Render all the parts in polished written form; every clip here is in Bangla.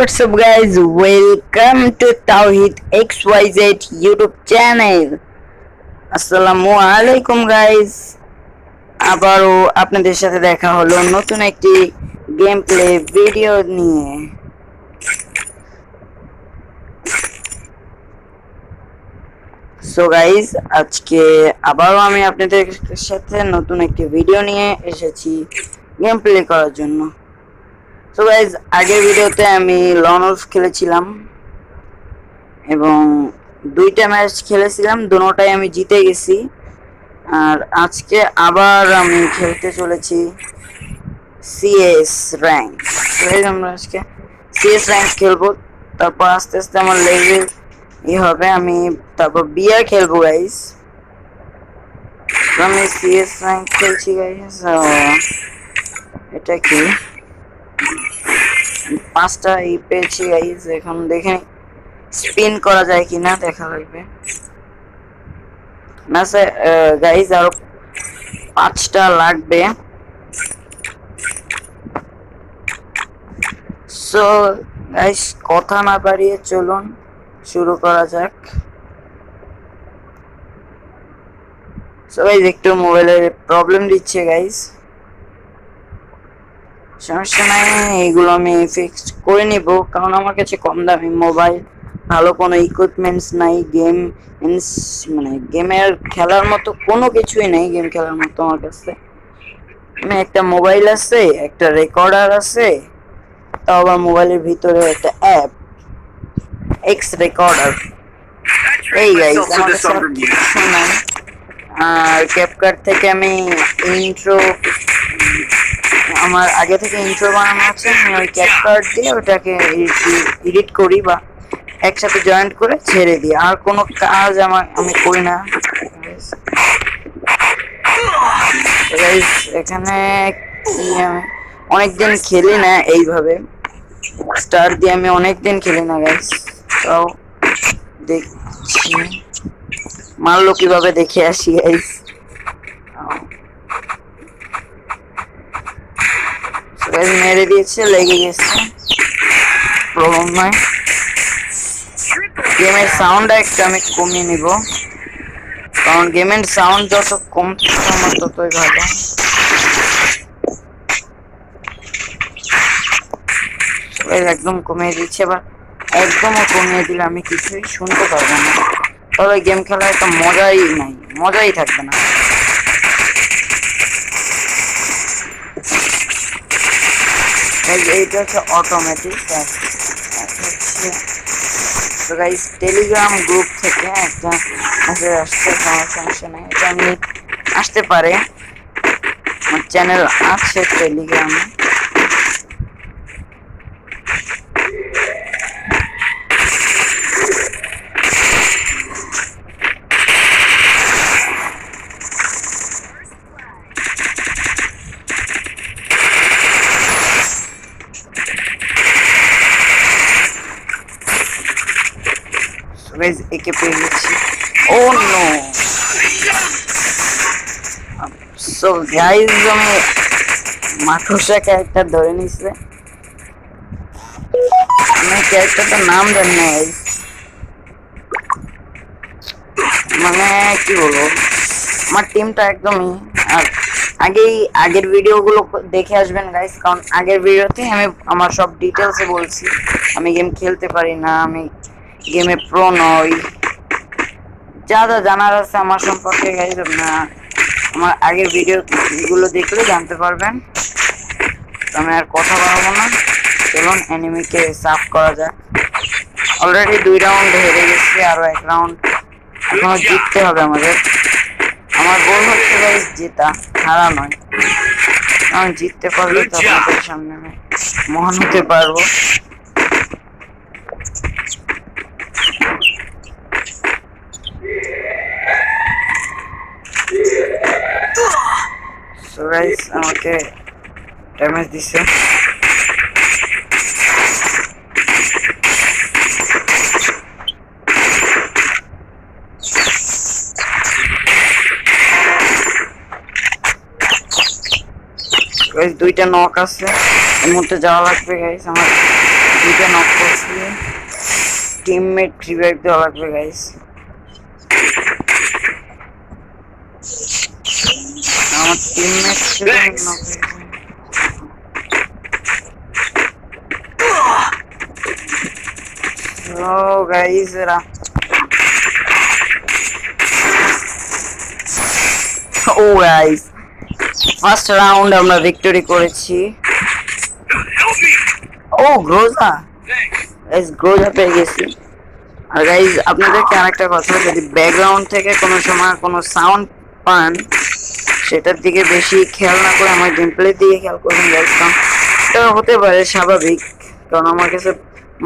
what's up guys, welcome to Tawhid XYZ YouTube channel. আসসালামু আলাইকুম গাইস, আবারও আপনাদের সাথে দেখা হলো নতুন একটি গেম প্লে ভিডিও নিয়ে। সো গাইস, আজকে আবারও আমি আপনাদের সাথে নতুন একটি ভিডিও নিয়ে এসেছি গেম প্লে করার জন্য। সো গাইজ, আগের ভিডিওতে আমি লন উলফ খেলেছিলাম এবং দুইটা ম্যাচ খেলেছিলাম, দুটোটাই আমি জিতে গেছি। আর আজকে আবার আমি খেলতে চলেছি সিএস র্যাঙ্ক। আমরা আজকে সিএস র্যাঙ্ক খেলবো, তারপর আস্তে আস্তে আমার লেভেল হবে, আমি তারপর বিআর খেলবো গাইজ। আমি সিএস র্যাঙ্ক খেলছি গাইজ। এটা কি 5টা পেয়েছি গাইজ। এখন দেখে স্পিন করা যায় কিনা দেখা লাগবে। না স্যার গাইজ, আরো 5টা লাগবে। সো গাইজ, কথা না বাড়িয়ে চলুন শুরু করা যাক। সো গাইজ, একটু মোবাইলের প্রবলেম দিচ্ছে গাইজ, সমস্যা নাই, এইগুলো আমি ফিক্সড করে নিব, কারণ আমার কাছে কম দামি মোবাইল, ভালো কোনো ইকুইপমেন্টস নাই, মানে গেমের খেলার মতো কোনো কিছুই নেই। গেম খেলার মতো আমার কাছে একটা মোবাইল আছে, একটা রেকর্ডার আছে, তাও আবার মোবাইলের ভিতরে একটা অ্যাপ এক্স রেকর্ডার। এই গাইস, আমার কাছে কিছু নাই। আর ক্যাপকাট থেকে আমি ইন্ট্রো, আমার আগে থেকে ইন্ট্রো বানানো আছে, আমি ওই ক্যাপকাট দিয়ে ওটাকে এডিট করি বা একসাথে জয়েন্ট করে ছেড়ে দিই। আর কোনো কাজ আমি করি না। এখানে কি আমি অনেকদিন খেলি না এইভাবে স্টার দিয়ে, আমি অনেকদিন খেলি না গাইস। তাও দেখছি মারলো কিভাবে, দেখে আসি গাইস। মেরে দিয়েছে, লেগে গেছে, প্রবলেম নয়। গেমের সাউন্ড একটু আমি কমিয়ে নিব, কারণ গেমের সাউন্ড যত কম থাকে আমার ততই ভালো। একদম কমিয়ে দিচ্ছে, এবার একদমও কমিয়ে দিলে আমি কিছুই শুনতে পারবো না, তবে গেম খেলা একটা মজাই থাকবে না। এইটা হচ্ছে অটোমেটিক। তো গাইস, টেলিগ্রাম গ্রুপ থেকে একটা মেসেজ আসছে, কোনো সমস্যা নেই, এটা আমি আসতে পারে, আমার চ্যানেল আছে টেলিগ্রামে। একে পেয়ে গেছি। ও নো। সো গাইস, আমি মাকড়সা ক্যারেক্টার ধরে নিছে, আমি ক্যারেক্টারটার নাম জানি না গাইস, মানে কি বলবো, আমার টিমটা একদমই। আর আগের ভিডিওগুলো দেখে আসবেন গাইস, কারণ আগের ভিডিওতে আমি আমার সব ডিটেলসে বলছি আমি গেম খেলতে পারি না, আমি গেমে প্রো নই, যা জানার আছে আমার সম্পর্কে গাইস আমার আগের ভিডিওগুলো দেখলে জানতে পারবেন। আমি আর কথা বলবো না, চলুন এনিমিকে সাফ করা যাক। অলরেডি 2 রাউন্ড হেরে গেছি, আরো 1 রাউন্ড এখনো জিততে হবে আমাদের। আমার গোল হচ্ছে গাইস জেতা, হারা নয়। আমি জিততে পারলে তো আপনাদের সামনে আমি মহান হতে পারবো। সো গাইস, আমাকে ড্যামেজ দিছে। গাইস, 2টা নক আছে, এর মধ্যে যাওয়া লাগবে গাইস আমার। দুইটা নক করছি, টিমমেট রিভাইভ দেওয়া লাগবে গাইস। আমার টিমমেট ও গাইস এরা ও গাইস ফার্স্ট রাউন্ড আমরা ভিক্টরি করেছি। ও গ্রোজা গাইস, গ্রোজা পেয়ে গেছি। আর গাইস আপনাদেরকে আরেকটা কথা, যদি ব্যাকগ্রাউন্ড থেকে কোনো সময় কোনো সাউন্ড পান সেটার দিকে বেশি খেয়াল না করে আমার গেম প্লের দিকে খেয়াল করবেন গাইস, কারণ এটা হতে পারে স্বাভাবিক, কারণ আমার কাছে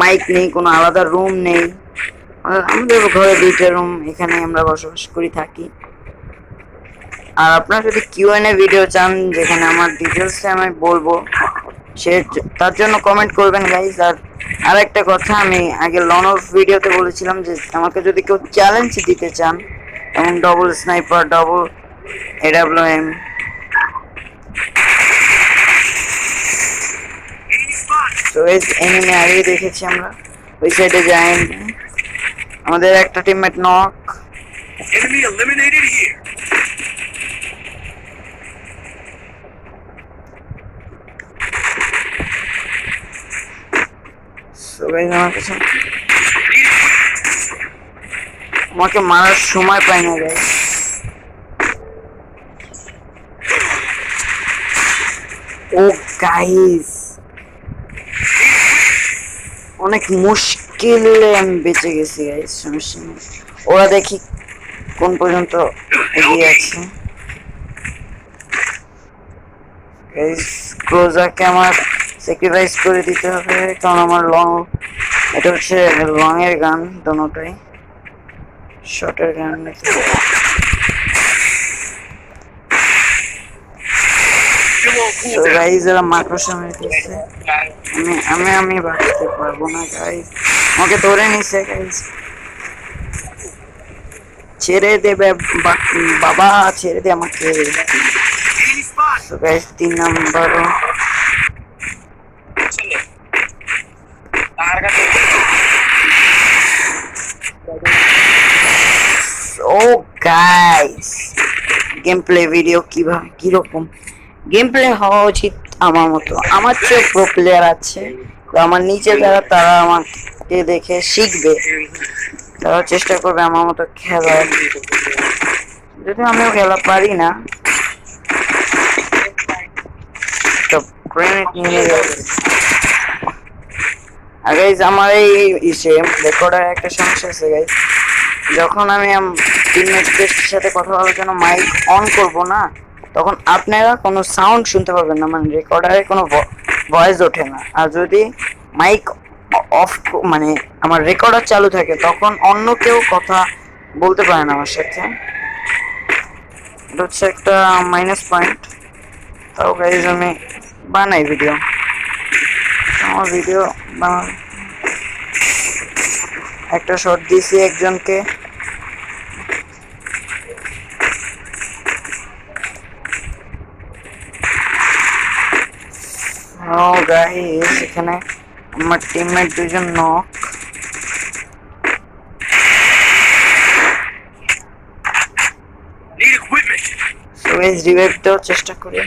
মাইক নেই, কোনো আলাদা রুম নেই, আমাদের ঘরে দুইটা রুম, এখানে আমরা বসবাস করে থাকি। আর আপনারা যদি কিউএনএ ভিডিও চান যেখানে আমার ডিটেলসে আমি বলবো, সে তার জন্য কমেন্ট করবেন গাইস। আর আরেকটা কথা, আমি আগে লন অফ ভিডিওতে বলেছিলাম যে আমাকে যদি কেউ চ্যালেঞ্জ দিতে চান, এবং ডবল স্নাইপার, ডবল এডাব্লিউএম, তো এই এনিমি আগে দেখেছি আমরা, ওই সাইডে যাই। আমাদের একটা teammate knock. Enemy eliminated here. So guys, আমাকে মারার সময় পাই না গাইস। ও গাইস অনেক মুশকিলে আমি বেঁচে গেছি গাইস, সমস্যা নেই। ওরা দেখি কোন পর্যন্ত এগিয়ে আছে। গাইস ক্লোজারকে আমার স্যাক্রিফাইস করে দিতে হবে, কারণ আমার লং, এটা হচ্ছে লং এর গান, দোনোটাই শর্টের গান। তো গাইস এরা মাকড়সা মেরে দিচ্ছে, আমি বাঁচতে পারবো না গাইস, আমাকে ধরে নিছে গাইস, ছেড়ে দেবে বাবা, ছেড়ে দে আমাকে। তো গাইস 3 নাম্বার ও গাইস গেম প্লে ভিডিও কিভাবে কিরকম গেম প্লে হওয়া উচিত আমার মতো, আমার চেয়ে প্রো প্লেয়ার আছে, তো আমার নিচে যারা তারা আমাকে দেখে শিখবে, তারা চেষ্টা করবে আমার মতো খেলার, যদি আমিও খেলা পারি না। তো গ্রেনেড নিয়ে যাবে। আর গাইস আমার এই রেকর্ডার একটা সমস্যা আছে গাইস, যখন আমি টিমমেটদের সাথে কথা বলার জন্য মাইক অন করব না, তখন আপনারা কোনো সাউন্ড শুনতে পাবেন না, মানে রেকর্ডারে কোনো ভয়েস ওঠে না। আর যদি মাইক অফ, মানে আমার রেকর্ডার চালু থাকে, তখন অন্য কেউ কথা বলতে পারে না আমার সাথে। এটা হচ্ছে একটা মাইনাস পয়েন্ট। তাও গাইজ আমি বানাই ভিডিও, আমার ভিডিও বানাই। একটা শট দিয়েছি একজনকে, ও গাইস এখানে আমার টিমমেট দুজন নক। সো গাইস রিভাইভ দেওয়ার চেষ্টা করি।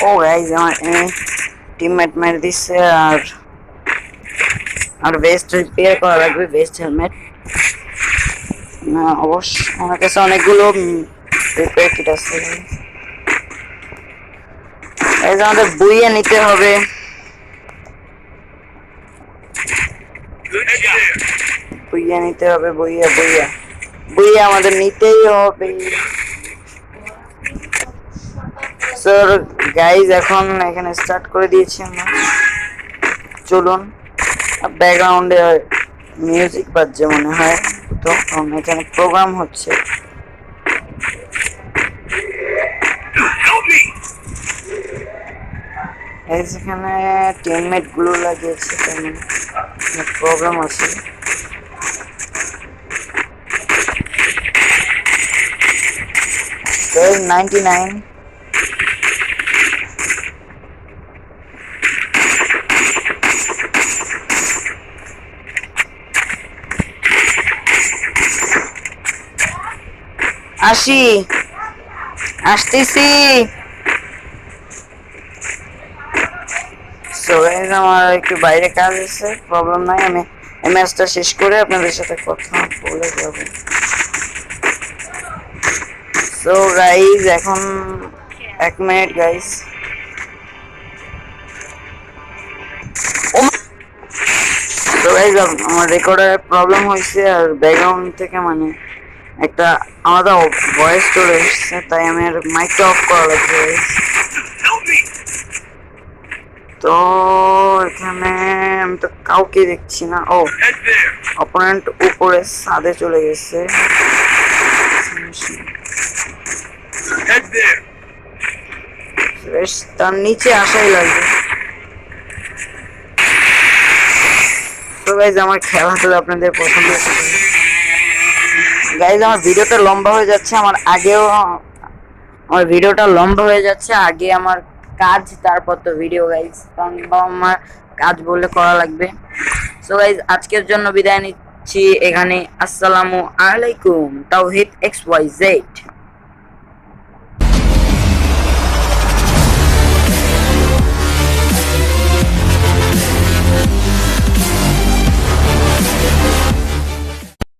ও গাইস আমার টিমমেট মেরে দিচ্ছে, আর ভেস্ট রিপেয়ার করা লাগবে, ভেস্ট হেলমেট। অবশ্য আমার কাছে অনেকগুলো রিপেয়ার কিট আছে, আমাদের বইয়ে নিতে হবে। বইয়া নিতে হবে, বইয়া আমাদের নিতেই হবে। স্যার গাইজ এখন এখানে স্টার্ট করে দিয়েছি আমরা, চলুন। ব্যাকগ্রাউন্ডে মিউজিক বাজছে মনে হয়, তো এখানে প্রোগ্রাম হচ্ছে। এখানে টিমমেট গুলো লাগিয়েছে, প্রোগ্রাম আছে। There's 99. আসি, আসতেছি। সো গাইস আমার একটু বাইরে কাজ আছে, প্রবলেম নাই, আমি এই ম্যাচটা শেষ করে আপনাদের সাথে কথা বলে যাব। সো গাইস এখন 1 মিনিট গাইস। তো গাইস আমার রেকর্ডের প্রবলেম হয়েছে আর ব্যাকগ্রাউন্ড থেকে মানে একটা আলাদা ভয়েস চলে এসেছে, তাই আমি আর মাইকটা অফ করা লাগবে guys। Help me! তো এখানে আমি তো কাউকে দেখছি না। ও Head there. অপোনেন্ট উপরে ছাদে চলে গেছে। Head there. বেশ, তার নিচে আসাই লাগবে। তো গাইজ আমার খেলাধুলা আপনাদের পছন্দ হচ্ছে গাইজ। আমার ভিডিওটা লম্বা হয়ে যাচ্ছে, আমার ভিডিওটা লম্বা হয়ে যাচ্ছে। আগে আমার কাজ, তারপর তো ভিডিও গাইজ, কারণ আমার কাজ বললে করা লাগবে। সো গাইজ আজকের জন্য বিদায় নিচ্ছি এখানে। আসসালামু আলাইকুম। তাওহিদ XYZ।